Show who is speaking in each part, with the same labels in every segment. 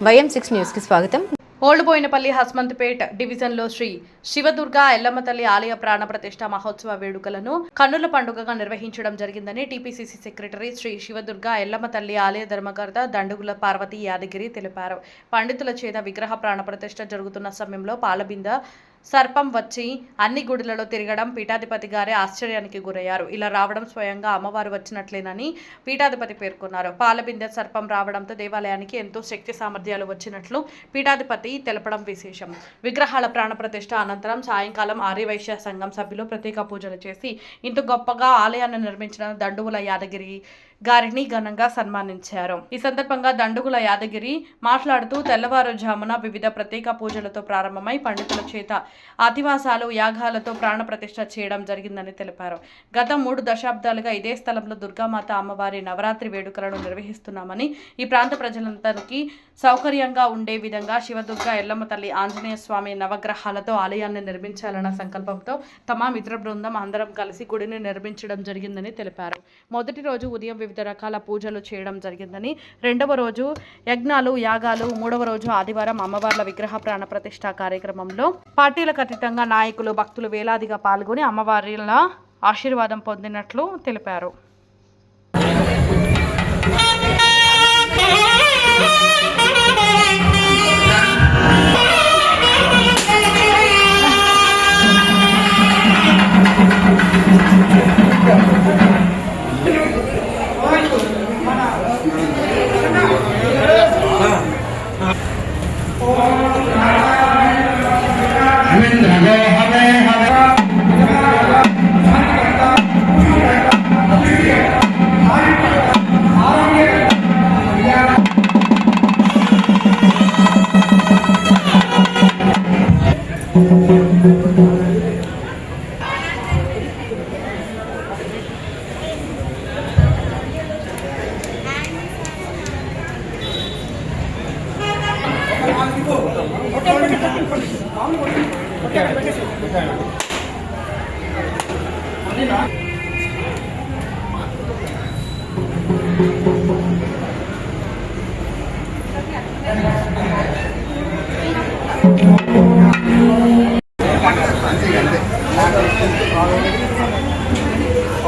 Speaker 1: YM6 న్యూస్కి స్వాగతం.
Speaker 2: ఓల్డ్బోయినపల్లి హస్మంత్పేట్ డివిజన్లో శ్రీ శివదుర్గ ఎల్లమ్మ తల్లి ఆలయ ప్రాణ ప్రతిష్ఠ మహోత్సవ వేడుకలను కన్నుల పండుగగా నిర్వహించడం జరిగిందని టీపీసీసీ సెక్రటరీ శ్రీ శివదుర్గ ఎల్లమ్మ తల్లి ఆలయ ధర్మకర్త దండుగుల పార్వతి యాదగిరి తెలిపారు. పండితుల చేత విగ్రహ ప్రాణ ప్రతిష్ఠ జరుగుతున్న సమయంలో పాలబింద సర్పం వచ్చి అన్ని గుడులలో తిరగడం పీఠాధిపతి గారే ఆశ్చర్యానికి గురయ్యారు. ఇలా రావడం స్వయంగా అమ్మవారు వచ్చినట్లేనని పీఠాధిపతి పేర్కొన్నారు. పాలబిందె సర్పం రావడంతో దేవాలయానికి ఎంతో శక్తి సామర్థ్యాలు వచ్చినట్లు పీఠాధిపతి తెలపడం విశేషం. విగ్రహాల ప్రాణ ప్రతిష్ఠ అనంతరం సాయంకాలం ఆర్యవైశ్య సంఘం సభ్యులు ప్రత్యేక పూజలు చేసి ఇంత గొప్పగా ఆలయాన్ని నిర్మించిన దండుగుల యాదగిరి గారిని ఘనంగా సన్మానించారు. ఈ సందర్భంగా దండుగుల యాదగిరి మాట్లాడుతూ తెల్లవారుజామున వివిధ ప్రత్యేక పూజలతో ప్రారంభమై పండితుల చేత అతివాసాలు యాగాలతో ప్రాణ ప్రతిష్ఠ చేయడం జరిగిందని తెలిపారు. గత 3 దశాబ్దాలుగా ఇదే స్థలంలో దుర్గామాత అమ్మవారి నవరాత్రి వేడుకలను నిర్వహిస్తున్నామని, ఈ ప్రాంత ప్రజలందరికీ సౌకర్యంగా ఉండే విధంగా శివదుర్గ ఎల్లమ్మ తల్లి ఆంజనేయ స్వామి నవగ్రహాలతో ఆలయాన్ని నిర్మించాలన్న సంకల్పంతో తమ మిత్ర బృందం అందరం కలిసి గుడిని నిర్మించడం జరిగిందని తెలిపారు. మొదటి రోజు ఉదయం వివిధ రకాల పూజలు చేయడం జరిగిందని, రెండవ రోజు యజ్ఞాలు యాగాలు, మూడవ రోజు ఆదివారం అమ్మవార్ల విగ్రహ ప్రాణ ప్రతిష్ఠ కార్యక్రమంలో పార్టీలకు అతీతంగా నాయకులు భక్తులు వేలాదిగా పాల్గొని అమ్మవారిల ఆశీర్వాదం పొందినట్లు తెలిపారు.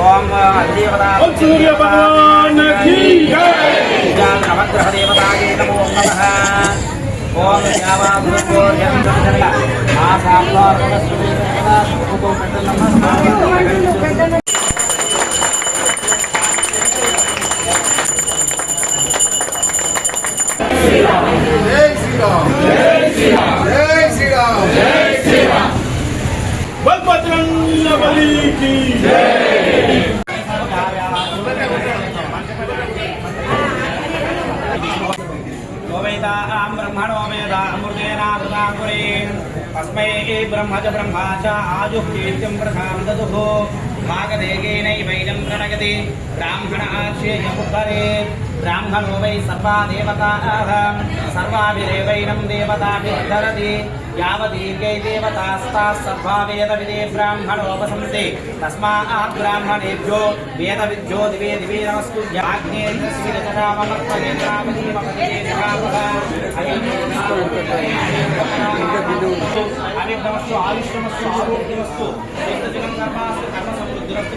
Speaker 3: ओम सूर्य भगवान की जय। नवग्रह देवताय नमो नमः। ओम यावाभूर्यंतर्जला आसाम्लार्वस्वदेवता सुखो नमः। जय श्री राम जय श्री राम जय श्री राम जय श्री राम। बजरंगबली की जय। ब्रह्मणो वेदा अमृतेनावृताङ्कुरे तस्मै ब्रह्म च ब्रह्मा च आजुःकीर्तिं प्रथां ददुः भागदेगेनैवैनं प्रणगति ब्राह्मण आश्रयमुद्धरे ब्राह्मणो वै सर्वा देवताः सर्वाभिरेवैनं देवताभिर्धरति यावदीर्घै देवतास्ताः सर्वा वेदविदे ब्राह्मणोपसंते तस्मात् ब्राह्मणेभ्यो वेदविद्यो दिवे दिवे नमस्तुभ्याग्ने अनिर्दमस्तु आयुष्यमस्तु आरोग्यमस्तु चैतन्यं कर्मास्तु कर्म समृद्धिरस्तु।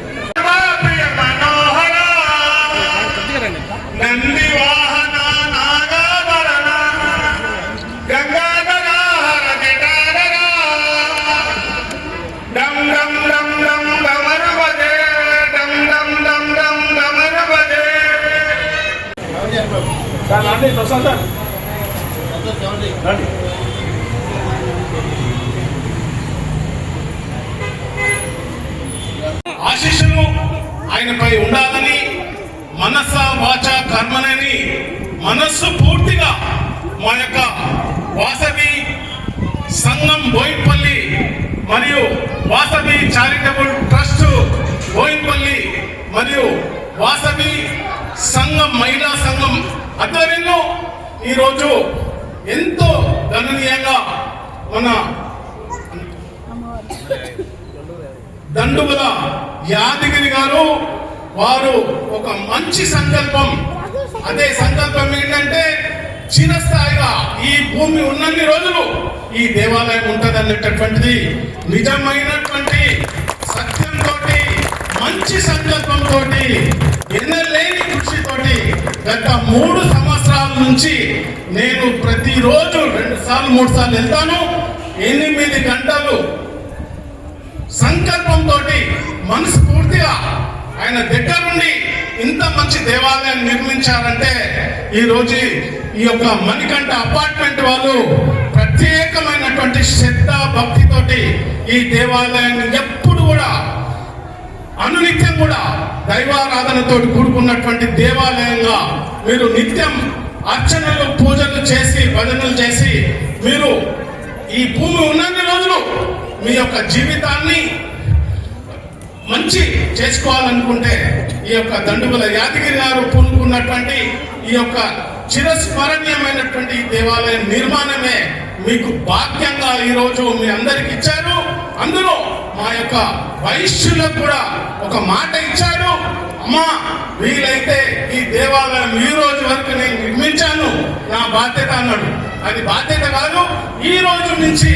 Speaker 4: ఆశీస్సులు ఆయనపై ఉండాలని మనస వాచ కర్మనని మనస్సు పూర్తిగా మా యొక్క వాసవి సంఘం బోయిన్పల్లి మరియు వాసవి చారిటబుల్ ట్రస్ట్ బోయిన్పల్లి మరియు వాసవి సంఘం మహిళా సంఘం ఆధ్వర్యంలో ఈరోజు ఎంతో గణనీయంగా మన దండుగుల యాదగిరి గారు వారు ఒక మంచి సంకల్పం, అదే సంకల్పం ఏంటంటే చిరస్థాయిగా ఈ భూమి ఉన్నన్ని రోజులు ఈ దేవాలయం ఉంటుంది అనేటటువంటిది నిజమైనటువంటి సత్యంతో, మంచి సంకల్పంతో, ఎన్నలేని కృషితోటి గత 3 సంవత్సరాల నుంచి నేను ప్రతిరోజు 2 సార్లు 3 సార్లు వెళ్తాను. 8 గంటలు సంకల్పంతో మనస్ఫూర్తిగా ఆయన దగ్గర నుండి ఇంత మంచి దేవాలయాన్ని నిర్మించారంటే ఈరోజు ఈ యొక్క మణికంఠ అపార్ట్మెంట్ వాళ్ళు ప్రత్యేకమైనటువంటి శ్రద్ధ భక్తితోటి ఈ దేవాలయాన్ని ఎప్పుడు కూడా అనునిత్యం కూడా దైవారాధనతో కూడుకున్నటువంటి దేవాలయంగా మీరు నిత్యం అర్చనలు పూజలు చేసి భజనలు చేసి మీరు ఈ భూమి ఉన్నన్ని రోజులు మీ యొక్క జీవితాన్ని మంచి చేసుకోవాలనుకుంటే ఈ యొక్క దండుగుల యాదగిరి గారు పూనుకున్నటువంటి ఈ యొక్క చిరస్మరణీయమైనటువంటి దేవాలయ నిర్మాణమే మీకు భాగ్యంగా ఈరోజు మీ అందరికి ఇచ్చారు. అందులో మా యొక్క వైశ్యులకు కూడా ఒక మాట ఇచ్చాడు, అమ్మా వీలైతే ఈ దేవాలయం ఈ రోజు వరకు నేను నిర్మించాను, నా బాధ్యత అన్నాడు. అది బాధ్యత కాదు, ఈ రోజు నుంచి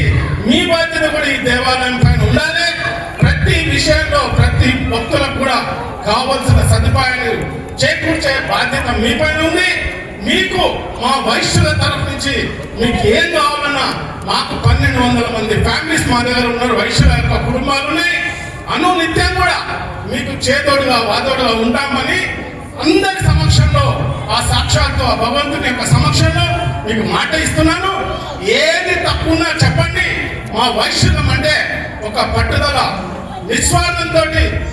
Speaker 4: మీ బాధ్యత కూడా ఈ దేవాలయం పైన ఉండాలి. ప్రతి విషయంలో ప్రతి భక్తులకు కూడా కావలసిన సదుపాయాలు చేకూర్చే బాధ్యత మీ పైన ఉంది. మీకు మా వైశ్యుల తరఫు నుంచి మీకు ఏం కావాలన్నా మాకు 1200 మంది ఫ్యామిలీస్ మా దగ్గర ఉన్నారు, వైశ్యుల యొక్క కుటుంబాలు ఉన్నాయి. అనునిత్యం కూడా మీకు చేదోడుగా వాదోడుగా ఉంటామని అందరి సమక్షంలో ఆ సాక్షాత్తు ఆ భగవంతుని యొక్క సమక్షంలో మీకు మాట ఇస్తున్నాను. ఏది తప్పున్నా చెప్పండి. మా వైశ్యులం అంటే ఒక పట్టుదల నిస్వార్థంతో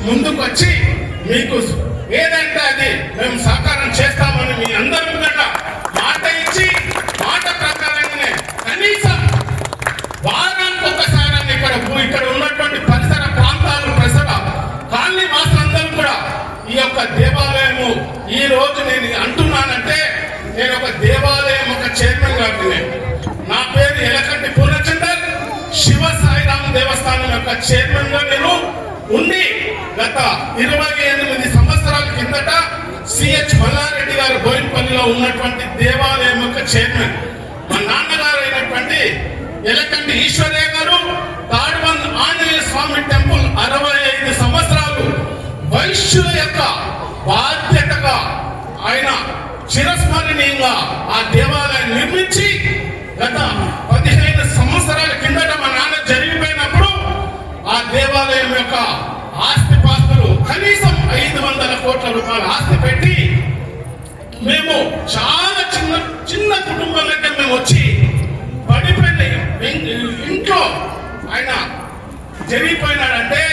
Speaker 4: ముందుకు వచ్చి మీకు ఏదంటే అది మేము సహకారం చేస్తామని మీ అందరి ముందట మాట ఇచ్చి మాట ప్రకారంగానే కనీసం వారానికి ఒకసారి ఇక్కడ ఉన్నటువంటి పరిసర ప్రాంతాలు పరిసర కాలనీ వాసులందరూ కూడా ఈ యొక్క దేవాలయము ఈ రోజు నేను అంటున్నానంటే నేను ఒక దేవాలయం ఒక చైర్మన్ గారిని, నా పేరు ఎలకంటి పూర్ణచందర్, శివ సాయిరామ్ దేవస్థానం యొక్క చైర్మన్ గా నేను ఉండి గత 28 సంవత్సరాల కిందట సిహెచ్ మల్లారెడ్డి గారు బోయినపల్లిలో ఉన్నటువంటి దేవాలయం యొక్క చైర్మన్, మా నాన్నగారు అయినటువంటి ఎలకంటి ఈశ్వరయ్య గారు తాడ్వన్ ఆంజనేయ స్వామి టెంపుల్ 65 సంవత్సరాలు వైశ్యుల యొక్క బాధ్యతగా ఆయన చిరస్మరణీయంగా ఆ దేవాలయం నిర్మించి గత 15 సంవత్సరాల కిందట మా నాన్న జరిగిపోయినప్పుడు ఆ దేవాలయం యొక్క ఆస్తి పాస్తులు కనీసం 500 కోట్ల రూపాయల ఆస్తి పెట్టి మేము చాలా చిన్న కుటుంబం దగ్గర మేము వచ్చి పడిపోయి ఇంట్లో ఆయన జరిగిపోయినాడంటే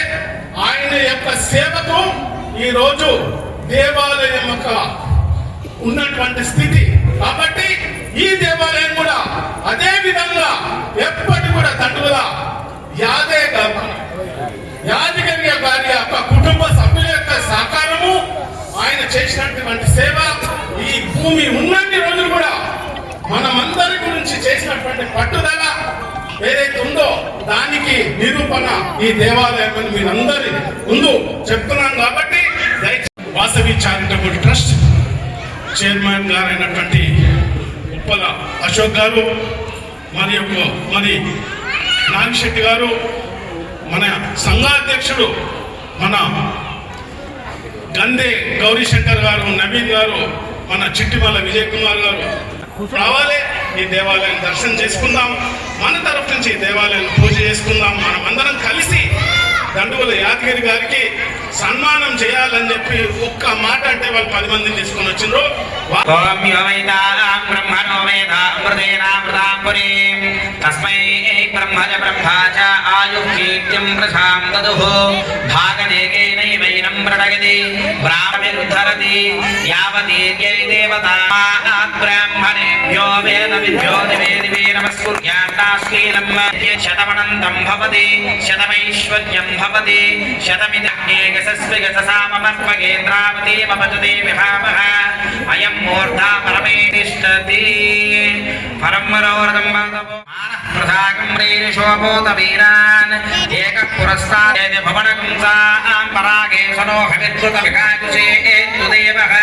Speaker 4: ఆయన యొక్క సేవకు ఈరోజు దేవాలయం యొక్క ఉన్నటువంటి స్థితి. కాబట్టి ఈ దేవాలయం కూడా అదే విధంగా ఎప్పటి కూడా దండుగుల యాదగిరి గారి యొక్క కుటుంబ సభ్యుల యొక్క సహకారము, ఆయన చేసినటువంటి సేవ ఈ భూమి ఉన్నన్ని రోజులు కూడా మనమందరి గురించి చేసినటువంటి పట్టుదల ఏదైతే ఉందో దానికి నిరూపణ ఈ దేవాలయం అని మీరందరి ముందు చెప్తున్నాను. కాబట్టి వాసవి చారిటబుల్ ట్రస్ట్ చైర్మన్ గారైనటువంటి ఉప్పల అశోక్ గారు, మరి నాగిశెట్టి గారు, మన సంఘాధ్యక్షుడు మన గందే గౌరీశంకర్ గారు, నవీన్ గారు, మన చిట్టిమల్ల విజయ్ కుమార్ గారు రావాలి. ఈ దేవాలయం దర్శనం చేసుకుందాం, మన తరఫు నుంచి దేవాలయం పూజ చేసుకుందాం. మనం అందరం కలిసి దండుగుల యాదగిరి గారికి సన్మానం చేయాలని చెప్పి ఒక్క మాట అంటే వాళ్ళు 10 మందిని తీసుకొని వచ్చిండ్రు.
Speaker 1: తస్మై బ్రహ్మజ బ్రహ్మాచ ఆయుఃకీర్తిం ప్రశాం దదుః భాగనేకేనైవైనం ప్రడగతి బ్రాహ్మణిరుద్ధరతి యావతీర్యై దేవతా బ్రాహ్మణేభ్యో వేద విద్యో దివే నమస్కుర్యాన్నాశ్లీలం శతమనంతం భవతి శతమైశ్వర్యం భవతి శతమిదగ్నే గసస్వి గససామమర్పగేంద్రావతి మపజతే విహామః అయం మూర్ధా పరమే తిష్టతి పరం మనోరథం మాధవో ప్రసాగం శ్రీశోభూత వీరాన్ ఏక పురస్తాదేవి భవనగుంసాం పరాగేశనో హవిద్రుత వికాకుశే ఏతుదేవః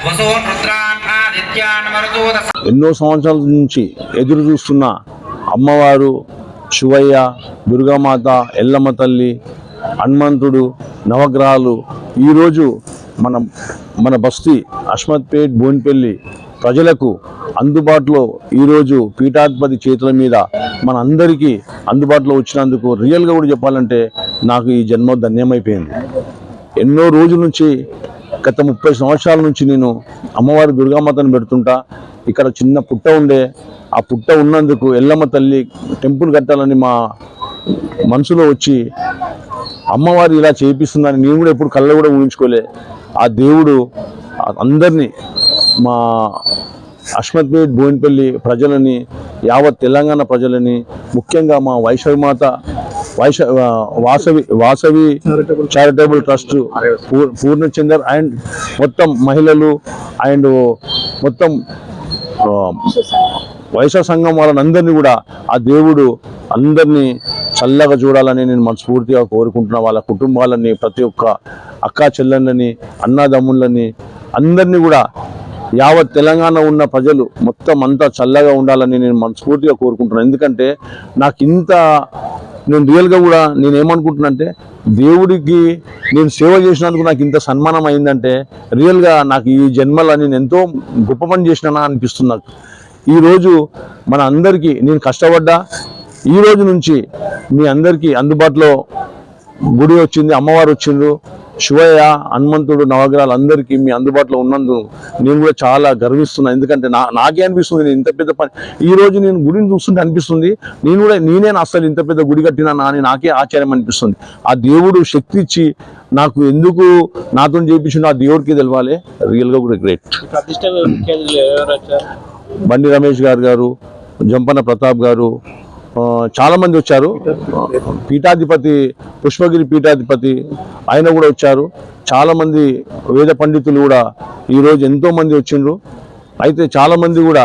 Speaker 1: వసో రుద్రాన్ ఆదిత్యాన్ మరుదూత.
Speaker 5: ఎన్నో సంవత్సరాల నుంచి ఎదురు చూస్తున్న అమ్మవారు, శివయ్య, దుర్గామాత, ఎల్లమ్మ తల్లి, హనుమంతుడు, నవగ్రహాలు ఈరోజు మన బస్తీ అస్మత్పేట్ బోయినపల్లి ప్రజలకు అందుబాటులో ఈరోజు పీఠాధిపతి చేతుల మీద మన అందరికీ అందుబాటులో వచ్చినందుకు రియల్గా కూడా చెప్పాలంటే నాకు ఈ జన్మ ధన్యమైపోయింది. ఎన్నో రోజుల నుంచి గత 30 సంవత్సరాల నుంచి నేను అమ్మవారి దుర్గామాతను పెడుతుంటా. ఇక్కడ చిన్న పుట్ట ఉండే, ఆ పుట్ట ఉన్నందుకు ఎల్లమ్మ తల్లి టెంపుల్ కట్టాలని మా మనసులో వచ్చి అమ్మవారు ఇలా చేయిస్తుందని నేను కూడా ఎప్పుడు కళ్ళ కూడా ఊహించుకోలే. ఆ దేవుడు అందరినీ, మా అస్మత్పేట్ బోయినపల్లి ప్రజలని, యావత్ తెలంగాణ ప్రజలని, ముఖ్యంగా మా Vasavi charitable trust Purnachander and మొత్తం మహిళలు అండ్ మొత్తం వైశ్య సంఘం వాళ్ళందరినీ కూడా ఆ దేవుడు అందరినీ చల్లగా చూడాలని నేను మనస్ఫూర్తిగా కోరుకుంటున్నా. వాళ్ళ కుటుంబాలని, ప్రతి ఒక్క అక్కా చెల్లెళ్ళని, అన్నదమ్ముళ్ళని అందరినీ కూడా యావత్ తెలంగాణ ఉన్న ప్రజలు మొత్తం అంతా చల్లగా ఉండాలని నేను మనస్ఫూర్తిగా కోరుకుంటున్నాను. ఎందుకంటే నాకు నేను రియల్గా కూడా నేను ఏమనుకుంటున్నా అంటే, దేవుడికి నేను సేవ చేసినందుకు నాకు ఇంత సన్మానం అయిందంటే రియల్గా నాకు ఈ జన్మలో నేను ఎంతో గొప్ప పని చేసినా అనిపిస్తుంది. నాకు ఈరోజు మన అందరికీ నేను కష్టపడ్డా. ఈ రోజు నుంచి మీ అందరికీ అందుబాటులో గుడి వచ్చింది, అమ్మవారు వచ్చిండ్రు, శివయ్య, హనుమంతుడు, నవగ్రహాలు అందరికీ మీ అందుబాటులో ఉన్నందుకు నేను కూడా చాలా గర్విస్తున్నాను. ఎందుకంటే నాకే అనిపిస్తుంది నేను ఇంత పెద్ద పని ఈ రోజు నేను గుడిని చూస్తుంటే అనిపిస్తుంది నేనే అసలు ఇంత పెద్ద గుడి కట్టినా అని నాకే ఆశ్చర్యం అనిపిస్తుంది. ఆ దేవుడు శక్తి ఇచ్చి నాకు ఎందుకు నాతో చేయించిండు ఆ దేవుడికి తెలవాలి. రియల్గా కూడా గ్రేట్. బండి రమేష్ గారు, జంపన ప్రతాప్ గారు, చాలా మంది వచ్చారు. పీఠాధిపతి, పుష్పగిరి పీఠాధిపతి ఆయన కూడా వచ్చారు. చాలా మంది వేద పండితులు కూడా ఈరోజు ఎంతో మంది వచ్చిండ్రు. అయితే చాలా మంది కూడా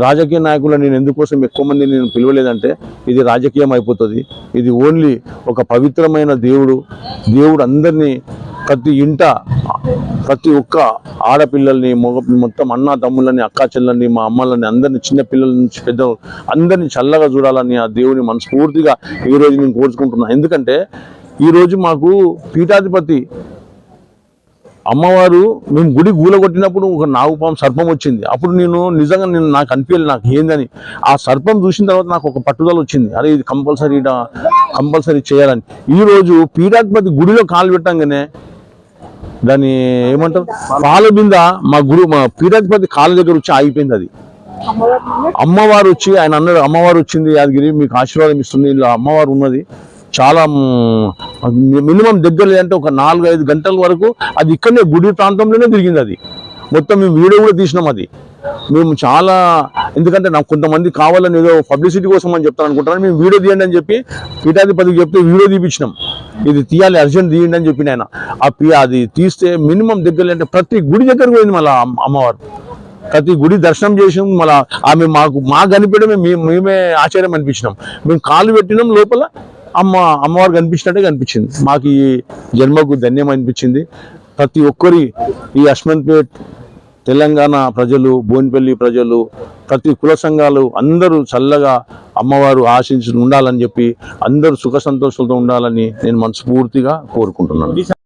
Speaker 5: రాజకీయ నాయకులు నేను ఎందుకోసం ఎక్కువ మంది నేను పిలవలేదంటే, ఇది రాజకీయం అయిపోతుంది. ఇది ఓన్లీ ఒక పవిత్రమైన దేవుడు అందరినీ ప్రతి ఇంట ప్రతి ఒక్క ఆడపిల్లల్ని, మొత్తం అన్న తమ్ముళ్ళని, అక్కా చెల్లెల్ని, మా అమ్మలని అందరినీ, చిన్న పిల్లల నుంచి పెద్ద అందరినీ చల్లగా చూడాలని ఆ దేవుని మనస్ఫూర్తిగా ఈరోజు నేను కోరుకుంటున్నాను. ఎందుకంటే ఈరోజు మాకు పీఠాధిపతి అమ్మవారు మేము గుడి గూలగొట్టినప్పుడు ఒక నాగుపాము సర్పం వచ్చింది. అప్పుడు నిజంగా నాకు అనిపించలేదు నాకు ఏందని. ఆ సర్పం చూసిన తర్వాత నాకు ఒక పట్టుదల వచ్చింది, అరే ఇది కంపల్సరీ చేయాలని. ఈరోజు పీఠాధిపతి గుడిలో కాలు పెట్టంగానే దాన్ని ఏమంటారు, పాల బింద మా పీఠాధిపతి కాళ్ళ దగ్గర వచ్చి ఆగిపోయింది. అది అమ్మవారు వచ్చి ఆయన అన్నాడు, అమ్మవారు వచ్చింది యాదగిరి, మీకు ఆశీర్వాదం ఇస్తుంది, ఇలా అమ్మవారు ఉన్నది. చాలా మినిమం దగ్గర లేదంటే ఒక 4-5 గంటల వరకు అది ఇక్కడనే గుడి ప్రాంతంలోనే తిరిగింది. అది మొత్తం మేము వీడియో కూడా తీసినాం. అది మేము చాలా, ఎందుకంటే నాకు కొంతమంది కావాలని ఏదో పబ్లిసిటీ కోసం అని చెప్తాను అనుకుంటాను. మేము వీడియో తీయండి అని చెప్పి పీఠాధిపతికి చెప్తే వీడియో తీపించినాం. ఇది తీయాలి, అర్జెంట్ తీయండి అని చెప్పిన ఆయన. అది తీస్తే మినిమం దగ్గర అంటే ప్రతి గుడి దగ్గరకు పోయింది. మళ్ళీ అమ్మవారు ప్రతి గుడి దర్శనం చేసినాం. మళ్ళీ ఆమె మాకు కనిపించడమే మేమే ఆశ్చర్యం అనిపించినాం. మేము కాలు పెట్టినాం, లోపల అమ్మవారు కనిపించినట్టే కనిపించింది. మాకు ఈ జన్మకు ధన్యం అనిపించింది. ప్రతి ఒక్కరి ఈ అస్మత్పేట్ తెలంగాణ ప్రజలు, బోయినపల్లి ప్రజలు, ప్రతి కుల సంఘాలు అందరూ చల్లగా అమ్మవారు ఆశించి ఉండాలని చెప్పి అందరూ సుఖ సంతోషాలతో ఉండాలని నేను మనస్ఫూర్తిగా కోరుకుంటున్నాను.